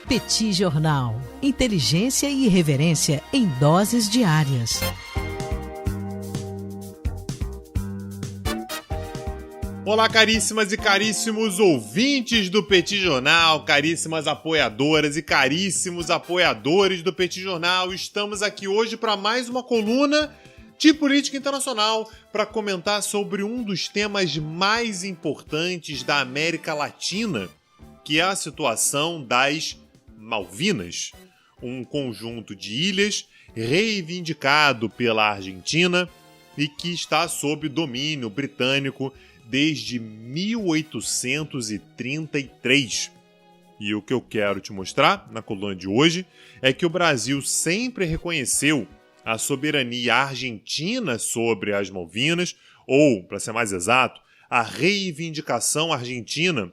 Petit Jornal. Inteligência e irreverência em doses diárias. Olá, caríssimas e caríssimos ouvintes do Petit Jornal, caríssimas apoiadoras e caríssimos apoiadores do Petit Jornal. Estamos aqui hoje para mais uma coluna de política internacional para comentar sobre um dos temas mais importantes da América Latina, que é a situação das Malvinas, um conjunto de ilhas reivindicado pela Argentina e que está sob domínio britânico desde 1833. E o que eu quero te mostrar na coluna de hoje é que o Brasil sempre reconheceu a soberania argentina sobre as Malvinas, ou, para ser mais exato, a reivindicação argentina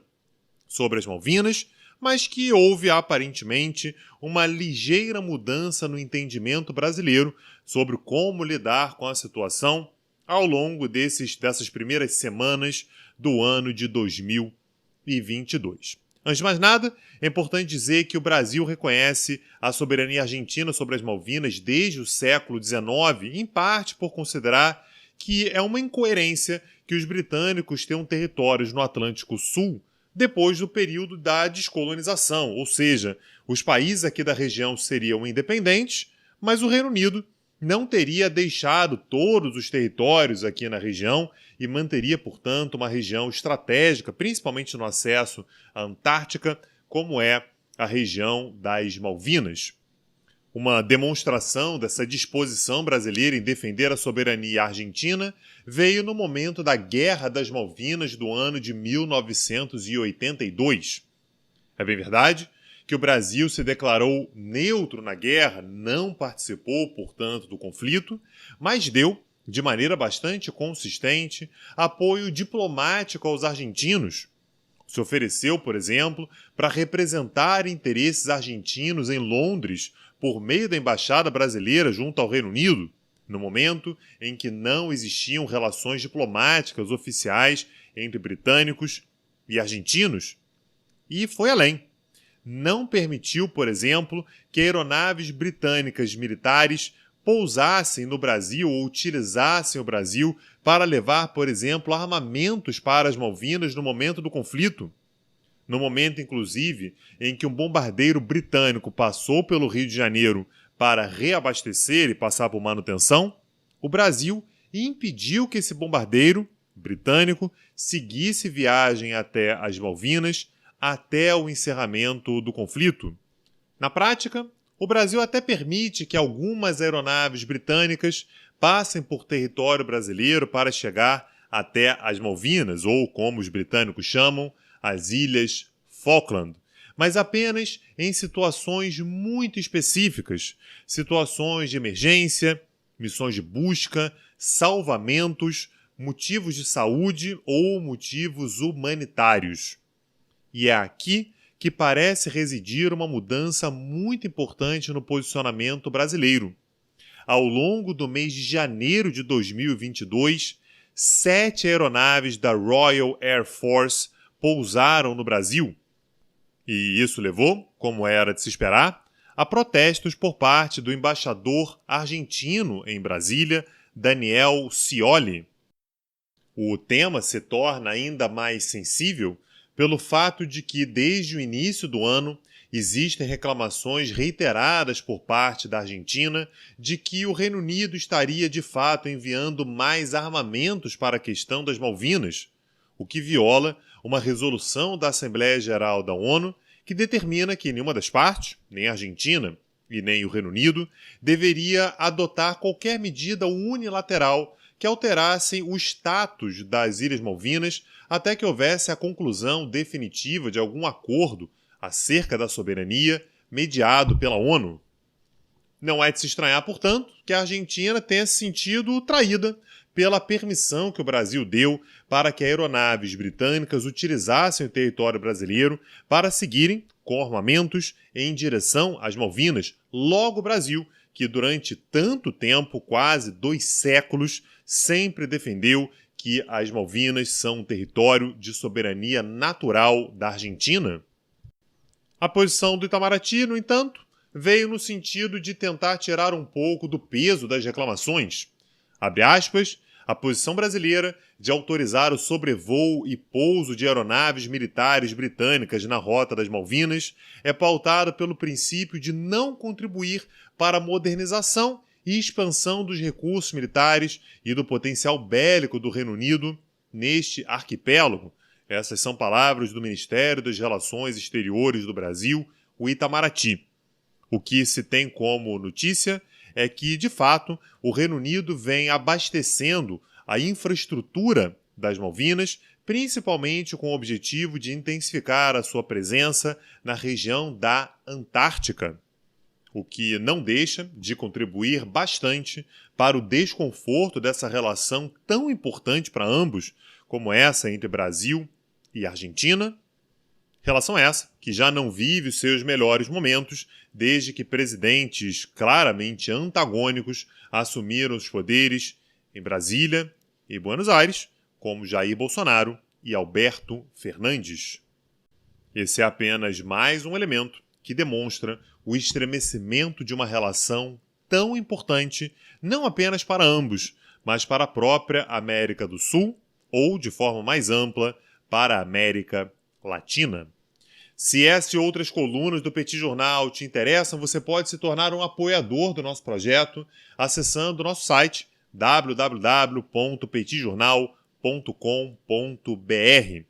sobre as Malvinas, mas que houve aparentemente uma ligeira mudança no entendimento brasileiro sobre como lidar com a situação ao longo dessas primeiras semanas do ano de 2022. Antes de mais nada, é importante dizer que o Brasil reconhece a soberania argentina sobre as Malvinas desde o século XIX, em parte por considerar que é uma incoerência que os britânicos tenham territórios no Atlântico Sul depois do período da descolonização, ou seja, os países aqui da região seriam independentes, mas o Reino Unido não teria deixado todos os territórios aqui na região e manteria, portanto, uma região estratégica, principalmente no acesso à Antártica, como é a região das Malvinas. Uma demonstração dessa disposição brasileira em defender a soberania argentina veio no momento da Guerra das Malvinas do ano de 1982. É bem verdade que o Brasil se declarou neutro na guerra, não participou, portanto, do conflito, mas deu, de maneira bastante consistente, apoio diplomático aos argentinos. Se ofereceu, por exemplo, para representar interesses argentinos em Londres por meio da embaixada brasileira junto ao Reino Unido, no momento em que não existiam relações diplomáticas oficiais entre britânicos e argentinos. E foi além. Não permitiu, por exemplo, que aeronaves britânicas militares pousassem no Brasil ou utilizassem o Brasil para levar, por exemplo, armamentos para as Malvinas no momento do conflito. No momento, inclusive, em que um bombardeiro britânico passou pelo Rio de Janeiro para reabastecer e passar por manutenção, o Brasil impediu que esse bombardeiro britânico seguisse viagem até as Malvinas até o encerramento do conflito. Na prática, o Brasil até permite que algumas aeronaves britânicas passem por território brasileiro para chegar até as Malvinas, ou como os britânicos chamam, as Ilhas Falkland, mas apenas em situações muito específicas, situações de emergência, missões de busca, salvamentos, motivos de saúde ou motivos humanitários. E é aqui que parece residir uma mudança muito importante no posicionamento brasileiro. Ao longo do mês de janeiro de 2022, 7 aeronaves da Royal Air Force pousaram no Brasil. E isso levou, como era de se esperar, a protestos por parte do embaixador argentino em Brasília, Daniel Scioli. O tema se torna ainda mais sensível pelo fato de que, desde o início do ano, existem reclamações reiteradas por parte da Argentina de que o Reino Unido estaria, de fato, enviando mais armamentos para a questão das Malvinas, o que viola uma resolução da Assembleia Geral da ONU que determina que nenhuma das partes, nem a Argentina e nem o Reino Unido, deveria adotar qualquer medida unilateral que alterassem o status das Ilhas Malvinas até que houvesse a conclusão definitiva de algum acordo acerca da soberania mediado pela ONU. Não é de se estranhar, portanto, que a Argentina tenha se sentido traída pela permissão que o Brasil deu para que aeronaves britânicas utilizassem o território brasileiro para seguirem com armamentos em direção às Malvinas. Logo o Brasil, que durante tanto tempo, quase 2 séculos, sempre defendeu que as Malvinas são um território de soberania natural da Argentina. A posição do Itamaraty, no entanto, veio no sentido de tentar tirar um pouco do peso das reclamações. Abre aspas, a posição brasileira de autorizar o sobrevoo e pouso de aeronaves militares britânicas na Rota das Malvinas é pautada pelo princípio de não contribuir para a modernização e expansão dos recursos militares e do potencial bélico do Reino Unido neste arquipélago. Essas são palavras do Ministério das Relações Exteriores do Brasil, o Itamaraty. O que se tem como notícia é que, de fato, o Reino Unido vem abastecendo a infraestrutura das Malvinas, principalmente com o objetivo de intensificar a sua presença na região da Antártica, o que não deixa de contribuir bastante para o desconforto dessa relação tão importante para ambos, como essa entre Brasil e Argentina. Relação essa que já não vive os seus melhores momentos desde que presidentes claramente antagônicos assumiram os poderes em Brasília e Buenos Aires, como Jair Bolsonaro e Alberto Fernandes. Esse é apenas mais um elemento que demonstra o estremecimento de uma relação tão importante não apenas para ambos, mas para a própria América do Sul ou, de forma mais ampla, para a América Latina. Se essa e outras colunas do Petit Jornal te interessam, você pode se tornar um apoiador do nosso projeto acessando o nosso site www.petitjornal.com.br.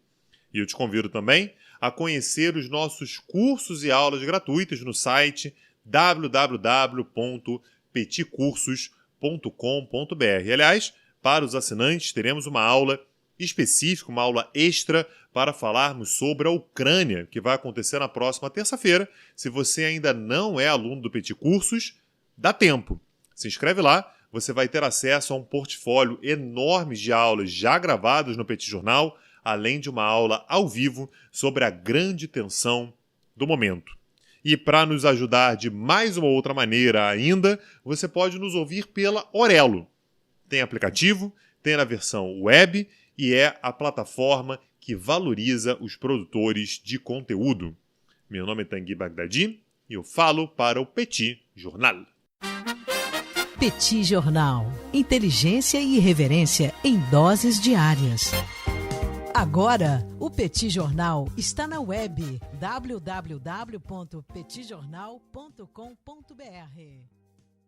E eu te convido também a conhecer os nossos cursos e aulas gratuitos no site www.petitcursos.com.br. Aliás, para os assinantes, teremos uma aula específica, uma aula extra para falarmos sobre a Ucrânia, que vai acontecer na próxima terça-feira. Se você ainda não é aluno do Petit Cursos, dá tempo. Se inscreve lá, você vai ter acesso a um portfólio enorme de aulas já gravadas no Petit Jornal, além de uma aula ao vivo sobre a grande tensão do momento. E para nos ajudar de mais uma outra maneira ainda, você pode nos ouvir pela Orelo. Tem aplicativo, tem na versão web e é a plataforma que valoriza os produtores de conteúdo. Meu nome é Tanguy Bagdadi e eu falo para o Petit Jornal. Petit Jornal. Inteligência e irreverência em doses diárias. Agora, o Petit Jornal está na web www.petitjornal.com.br.